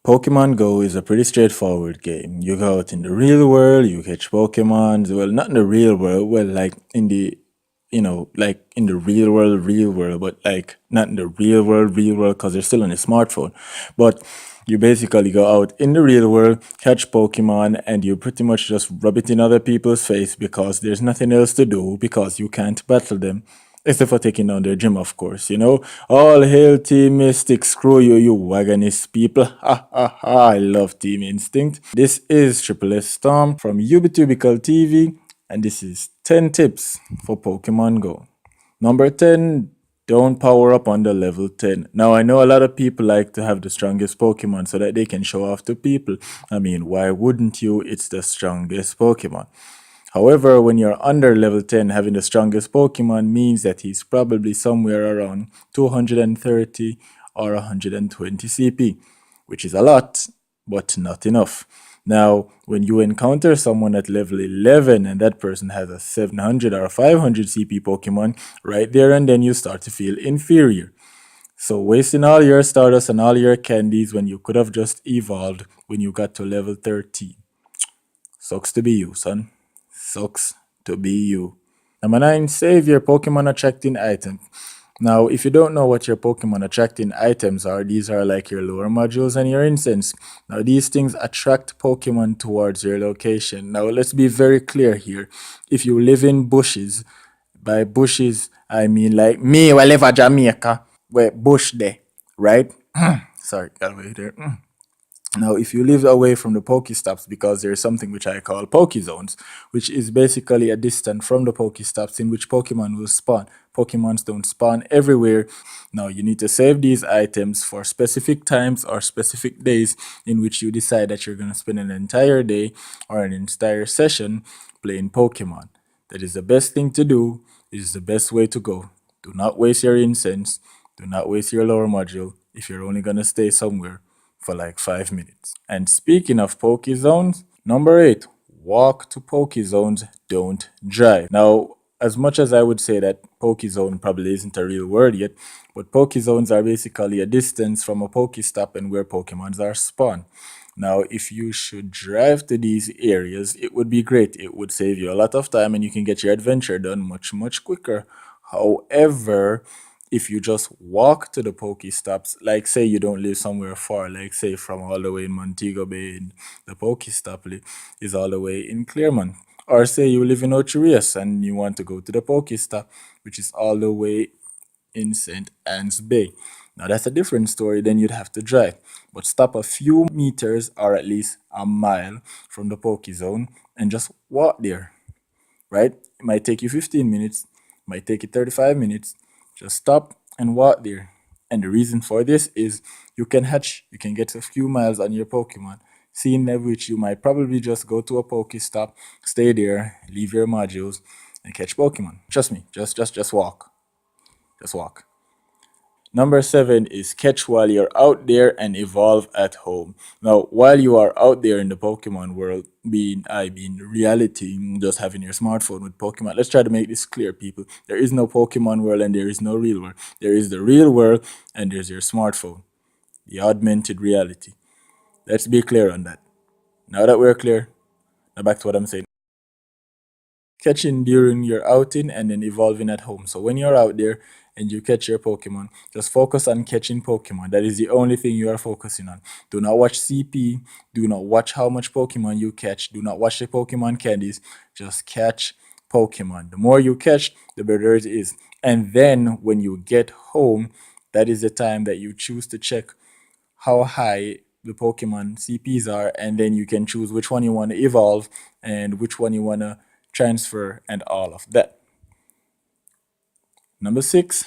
Pokemon Go is a pretty straightforward game. You go out in the real world, you catch Pokemons. Well, not in the real world, well, like in the, like in the real world, but like not in the real world, because they're still on a smartphone. But you basically go out in the real world, catch Pokemon, and you pretty much just rub it in other people's face because there's nothing else to do because you can't battle them. Except for taking down their gym, of course, you know. All hail Team Mystic, screw you, you wagonist people. Ha ha ha, I love Team Instinct. This is Triple S Storm from Ubitubical TV, and this is 10 tips for Pokemon Go. Number 10, don't power up under level 10. Now, I know a lot of people like to have the strongest Pokemon so that they can show off to people. I mean, why wouldn't you? It's the strongest Pokemon. However, when you're under level 10, having the strongest Pokemon means that he's probably somewhere around 230 or 120 CP, which is a lot, but not enough. Now, when you encounter someone at level 11 and that person has a 700 or a 500 CP Pokemon, right there and then you start to feel inferior. So, wasting all your Stardust and all your candies when you could have just evolved when you got to level 13. Sucks to be you, son. Sucks to be you. Number 9, save your Pokemon attracting item. Now, if you don't know what your Pokemon attracting items are, these are like your lure modules and your incense. Now, these things attract Pokemon towards your location. Now, let's be very clear here. If you live in bushes, by bushes, I mean like me, I live in Jamaica, where bush there, right? Sorry, got away there. Now, if you live away from the Pokestops, because there is something which I call Pokezones, which is basically a distance from the Pokestops in which Pokemon will spawn. Pokemons don't spawn everywhere. Now, you need to save these items for specific times or specific days in which you decide that you're going to spend an entire day or an entire session playing Pokemon. That is the best thing to do. It is the best way to go. Do not waste your incense. Do not waste your lower module if you're only going to stay somewhere for like 5 minutes. And speaking of Poke Zones, number 8, walk to Poke Zones, don't drive. Now, as much as I would say that Poke Zone probably isn't a real word yet, but Poke Zones are basically a distance from a Pokestop and where Pokemons are spawned. Now, if you should drive to these areas, it would be great. It would save you a lot of time and you can get your adventure done much, much quicker. However, if you just walk to the Pokestops, like say you don't live somewhere far, like say from all the way in Montego Bay, and the Pokestop is all the way in Claremont. Or say you live in Ocherius and you want to go to the Pokestop, which is all the way in St. Anne's Bay. Now that's a different story, then you'd have to drive. But stop a few meters or at least a mile from the Pokezone and just walk there, right? It might take you 15 minutes, might take you 35 minutes. Just stop and walk there. And the reason for this is you can hatch, you can get a few miles on your Pokemon. Seeing that which you might probably just go to a Pokestop, stay there, leave your modules, and catch Pokemon. Trust me, just walk. Just walk. Number 7 is catch while you're out there and evolve at home. Now, while you are out there in the Pokemon world, being reality, just having your smartphone with Pokemon. Let's try to make this clear, people. There is no Pokemon world and there is no real world. There is the real world and there's your smartphone, the augmented reality. Let's be clear on that. Now that we're clear, now back to what I'm saying. Catching during your outing and then evolving at home. So when you're out there and you catch your Pokemon, just focus on catching Pokemon. That is the only thing you are focusing on. Do not watch CP. Do not watch how much Pokemon you catch. Do not watch the Pokemon candies. Just catch Pokemon. The more you catch, the better it is. And then when you get home, that is the time that you choose to check how high the Pokemon CPs are, and then you can choose which one you want to evolve and which one you want to transfer and all of that. Number 6,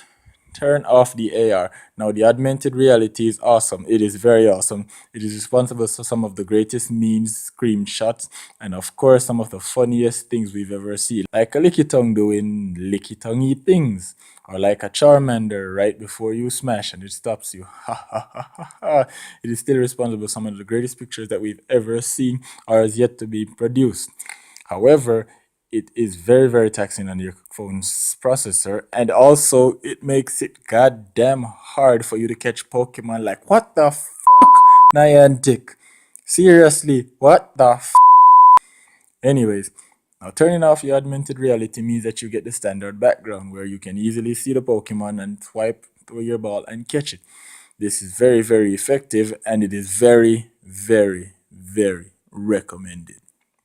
turn off the AR. Now, the augmented reality is awesome. It is very awesome. It is responsible for some of the greatest memes, screenshots, and of course, some of the funniest things we've ever seen. Like a Lickitung doing Lickitungy things, or like a Charmander right before you smash and it stops you. Ha ha ha ha ha. It is still responsible for some of the greatest pictures that we've ever seen or has yet to be produced. However, it is very, very taxing on your phone's processor, and also it makes it goddamn hard for you to catch Pokemon. Like, what the fuck? Niantic. Seriously, what the Anyways, now turning off your augmented reality means that you get the standard background where you can easily see the Pokemon and swipe through your ball and catch it. This is very, very effective and it is very, very, very recommended.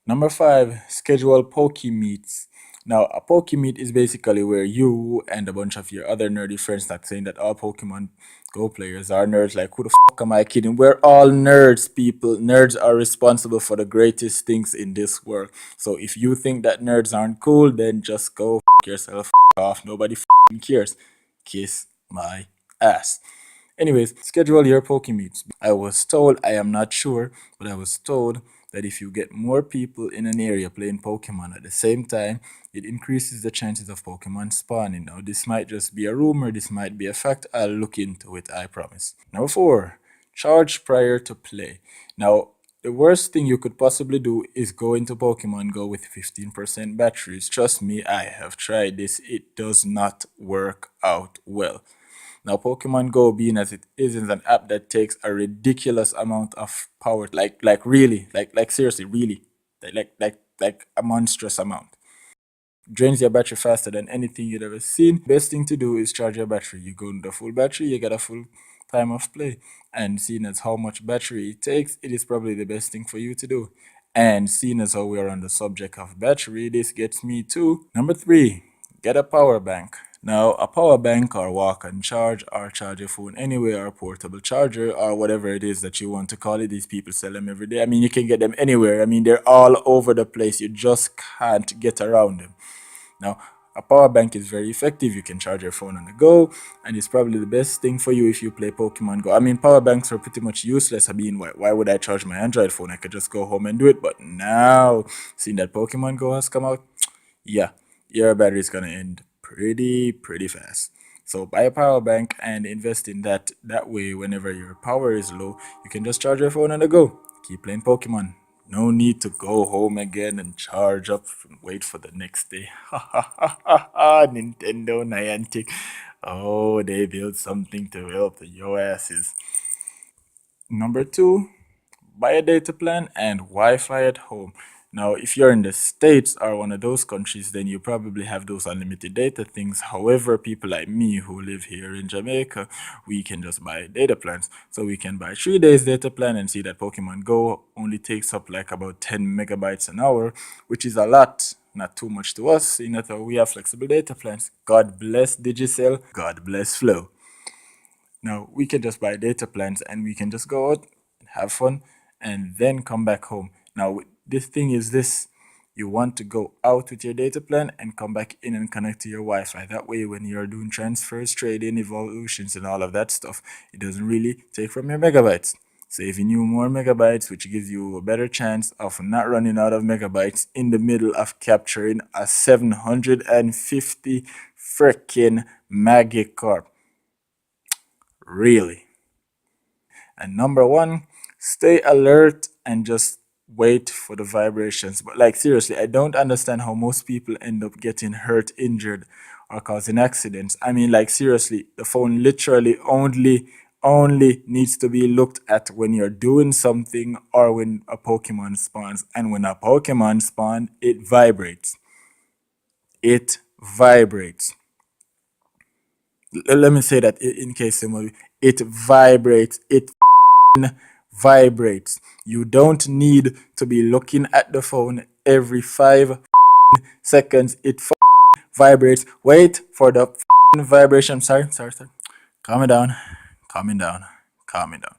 Number 5, schedule Poke Meets. Now, a Poke Meet is basically where you and a bunch of your other nerdy friends, not saying that all Pokemon Go players are nerds, like who the fuck am I kidding? We're all nerds, people. Nerds are responsible for the greatest things in this world. So if you think that nerds aren't cool, then just go fuck yourself off. Nobody fucking cares. Kiss my ass. Anyways, schedule your Pokemeets. I was told, I am not sure, but I was told that if you get more people in an area playing Pokemon at the same time, it increases the chances of Pokemon spawning. Now, this might just be a rumor, this might be a fact. I'll look into it, I promise. Number 4, charge prior to play. Now, the worst thing you could possibly do is go into Pokemon Go with 15% batteries. Trust me, I have tried this. It does not work out well. Now, Pokemon Go, being as it is an app that takes a ridiculous amount of power, like really, like seriously, really, like a monstrous amount. Drains your battery faster than anything you'd ever seen. Best thing to do is charge your battery. You go into full battery, you get a full time of play. And seeing as how much battery it takes, it is probably the best thing for you to do. And seeing as how we are on the subject of battery, this gets me to number 3, get a power bank. Now, a power bank or walk and charge or charge your phone anywhere or portable charger or whatever it is that you want to call it. These people sell them every day. I mean, you can get them anywhere. I mean, they're all over the place. You just can't get around them. Now, a power bank is very effective. You can charge your phone on the go, and it's probably the best thing for you if you play Pokemon Go. I mean, power banks are pretty much useless. I mean, why would I charge my Android phone? I could just go home and do it. But now, seeing that Pokemon Go has come out, yeah, your battery is gonna end pretty fast. So buy a power bank and invest in that. That way, whenever your power is low, you can just charge your phone on the go. Keep playing Pokemon. No need to go home again and charge up and wait for the next day. Ha ha ha ha ha! Nintendo Niantic. Oh, they built something to help your asses. Number 2, buy a data plan and Wi-Fi at home. Now, if you're in the States or one of those countries, then you probably have those unlimited data things. However, people like me who live here in Jamaica, we can just buy data plans. So we can buy 3 days data plan and see that Pokemon Go only takes up like about 10 megabytes an hour, which is a lot. Not too much to us, in that we have flexible data plans. God bless Digicel, God bless Flow. Now, we can just buy data plans and we can just go out, have fun, and then come back home. Now, this thing is this. You want to go out with your data plan and come back in and connect to your Wi-Fi. That way, when you're doing transfers, trading, evolutions, and all of that stuff, it doesn't really take from your megabytes. Saving you more megabytes, which gives you a better chance of not running out of megabytes in the middle of capturing a 750 freaking Magikarp. Really. And number 1, stay alert and just wait for the vibrations. But like seriously, I don't understand how most people end up getting hurt, injured, or causing accidents. I mean, like seriously, the phone literally only needs to be looked at when you're doing something or when a Pokemon spawns. And when a Pokemon spawns, it vibrates. It vibrates. Let me say that in case somebody, it vibrates. It vibrates. You don't need to be looking at the phone every 5 seconds. It vibrates. Wait for the vibration. Sorry. Calm it down. Calm it down. Calm it down.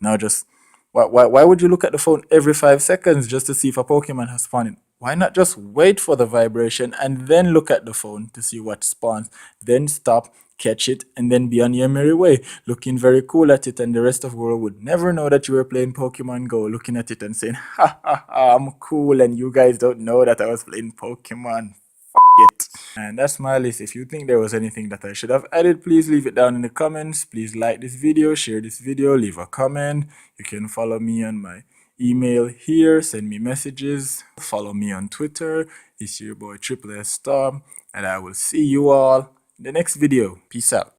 Now just why would you look at the phone every 5 seconds just to see if a Pokemon has spawned? Why not just wait for the vibration and then look at the phone to see what spawns? Then stop, catch it, and then be on your merry way, looking very cool at it, and the rest of the world would never know that you were playing Pokemon Go, looking at it and saying, ha ha ha, I'm cool, and you guys don't know that I was playing Pokemon. It. And that's my list. If you think there was anything that I should have added, please leave it down in the comments. Please like this video, share this video, leave a comment. You can follow me on my email here, send me messages, follow me on Twitter. It's your boy Triple S Storm, and I will see you all in the next video. Peace out.